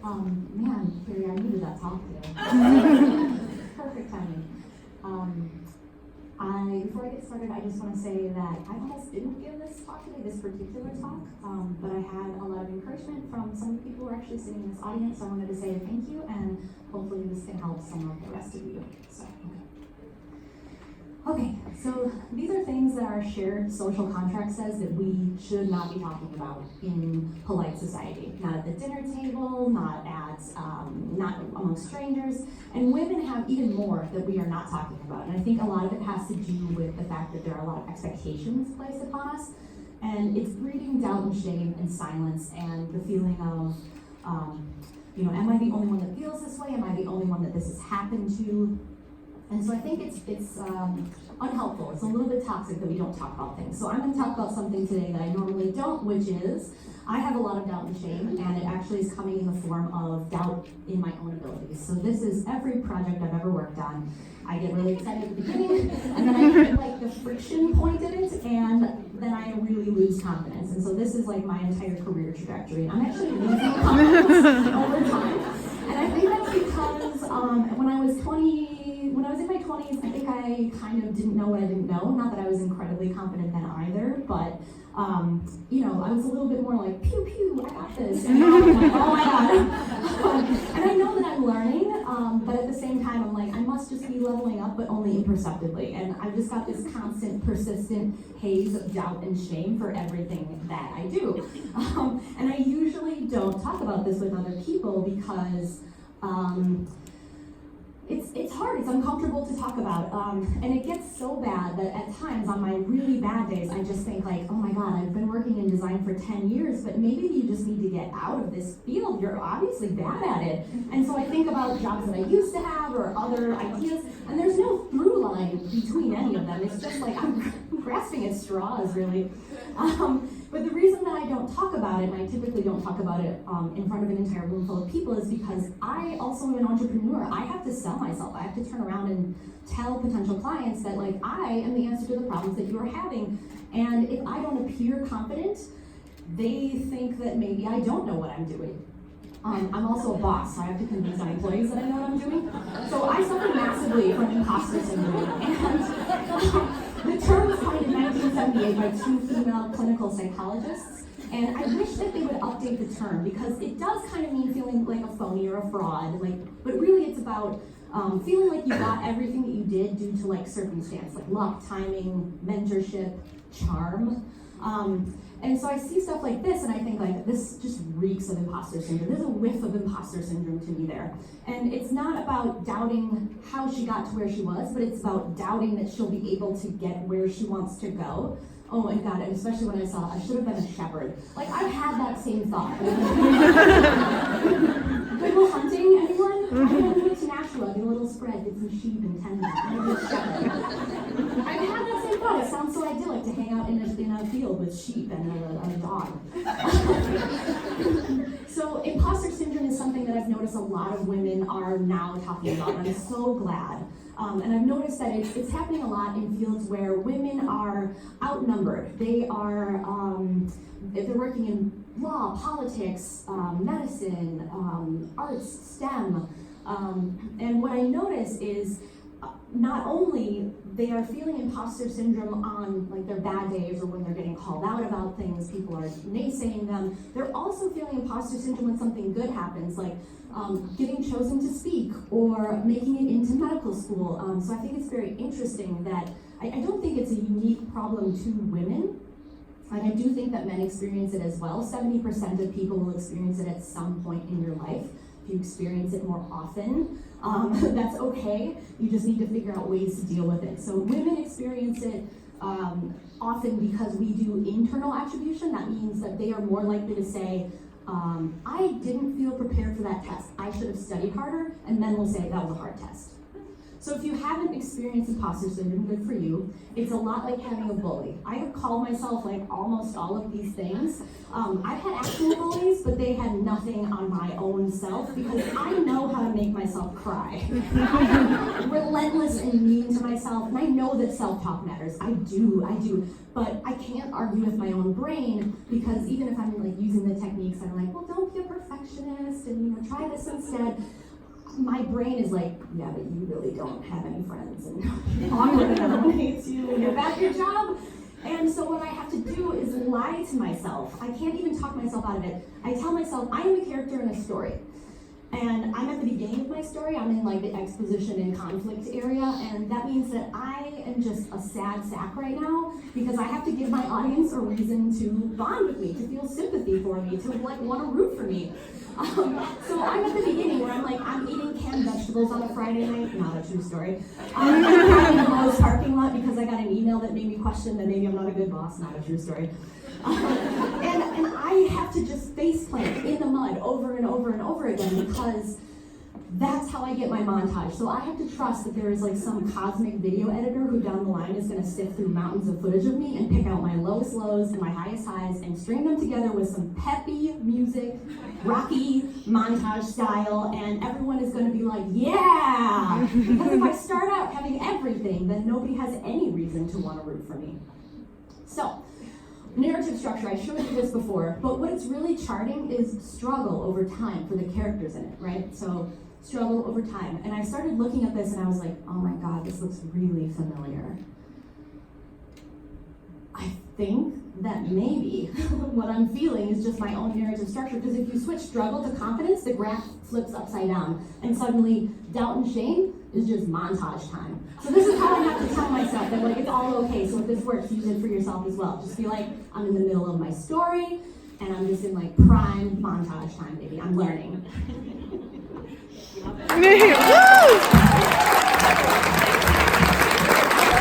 Man, Carrie, I needed that talk today. Perfect timing. Before I get started, I just want to say that I almost didn't give this talk today, this particular talk, but I had a lot of encouragement from some of the people who are actually sitting in this audience, so I wanted to say thank you, and hopefully this can help some of the rest of you. Okay, so these are things that our shared social contract says that we should not be talking about in polite society. Not at the dinner table, not amongst strangers, and women have even more that we are not talking about. And I think a lot of it has to do with the fact that there are a lot of expectations placed upon us, and it's breeding doubt and shame and silence and the feeling of, am I the only one that feels this way? Am I the only one that this has happened to? And so I think it's unhelpful. It's a little bit toxic that we don't talk about things. So I'm going to talk about something today that I normally don't, which is I have a lot of doubt and shame, and it actually is coming in the form of doubt in my own abilities. So this is every project I've ever worked on. I get really excited at the beginning, and then I hit like the friction point in it, and then I really lose confidence. And so this is like my entire career trajectory. And I'm actually losing confidence over time. And I think that's because when I was in my 20s, I think I kind of didn't know what I didn't know. Not that I was incredibly confident then either, but I was a little bit more like, pew, pew, I got this. And now I'm like, oh my God. And I know that I'm learning, but at the same time, I'm like, I must just be leveling up, but only imperceptibly. And I've just got this constant, persistent haze of doubt and shame for everything that I do. And I usually don't talk about this with other people because it's hard, it's uncomfortable to talk about, and it gets so bad that at times on my really bad days, I just think like, oh my God, I've been working in design for 10 years, but maybe you just need to get out of this field. You're obviously bad at it. And so I think about jobs that I used to have or other ideas, and there's no through line between any of them. It's just like I'm grasping at straws, really. But the reason that I don't talk about it, and I typically don't talk about it in front of an entire room full of people, is because I also am an entrepreneur. I have to sell myself. I have to turn around and tell potential clients that like I am the answer to the problems that you are having. And if I don't appear confident, they think that maybe I don't know what I'm doing. I'm also a boss, so I have to convince my employees that I know what I'm doing. So I suffer massively from imposter syndrome. And the term was coined in 1978 by two female clinical psychologists. And I wish that they would update the term because it does kind of mean feeling like a phony or a fraud. But really it's about feeling like you got everything that you did due to like circumstance, like luck, timing, mentorship, charm. And so I see stuff like this and I think like this just reeks of imposter syndrome. There's a whiff of imposter syndrome to me there. And it's not about doubting how she got to where she was, but it's about doubting that she'll be able to get where she wants to go. Oh my God, and especially when I saw I should have been a shepherd. Like I've had that same thought. Good will hunting, anyone? I want to move to Nashua, get a little spread, get some sheep and tend them. I'm a shepherd. I've had that same thought. It sounds so idyllic to hang out in a field with sheep and a dog. So imposter syndrome is something that I've noticed a lot of women are now talking about, and I'm so glad. And I've noticed that it's happening a lot in fields where women are outnumbered. They are, they're working in law, politics, medicine, arts, STEM. And what I notice is not only they are feeling imposter syndrome on like their bad days or when they're getting called out about things, people are naysaying them, they're also feeling imposter syndrome when something good happens, like getting chosen to speak or making it into medical school. So I think it's very interesting that I don't think it's a unique problem to women. Like I do think that men experience it as well. 70% of people will experience it at some point in your life. If you experience it more often, that's okay. You just need to figure out ways to deal with it. So women experience it often because we do internal attribution. That means that they are more likely to say, I didn't feel prepared for that test. I should have studied harder, and men will say that was a hard test. So if you haven't experienced imposter syndrome, good for you. It's a lot like having a bully. I call myself like almost all of these things. I've had actual bullies, but they had nothing on my own self because I know how to make myself cry. I'm relentless and mean to myself, and I know that self-talk matters. I do. But I can't argue with my own brain because even if I'm like using the techniques, I'm like, well, don't be a perfectionist and try this instead. My brain is like, yeah, but you really don't have any friends, and awkward, and everyone hates you, and you're bad at your job. And so what I have to do is lie to myself. I can't even talk myself out of it. I tell myself I am a character in a story. And I'm at the beginning of my story. I'm in like the exposition and conflict area, and that means that I am just a sad sack right now because I have to give my audience a reason to bond with me, to feel sympathy for me, to like want to root for me. So I'm at the beginning where I'm eating canned vegetables on a Friday night. Not a true story. I'm crying in the Lowe's parking lot because I got an email that made me question that maybe I'm not a good boss. Not a true story. And I have to just face plant in the mud over and over and over again because that's how I get my montage. So I have to trust that there is like some cosmic video editor who down the line is going to sift through mountains of footage of me and pick out my lowest lows and my highest highs and string them together with some peppy music, rocky montage style, and everyone is going to be like, yeah! Because if I start out having everything, then nobody has any reason to want to root for me. So, narrative structure, I showed you this before, but what it's really charting is struggle over time for the characters in it, right? So, struggle over time. And I started looking at this and I was like, oh my God, this looks really familiar. I think that maybe what I'm feeling is just my own narrative structure, because if you switch struggle to confidence, the graph flips upside down, and suddenly doubt and shame is just montage time. So this is how I have to tell myself that like it's all okay. So if this works, use it for yourself as well. Just be like, I'm in the middle of my story, and I'm just in like prime montage time, baby. I'm learning.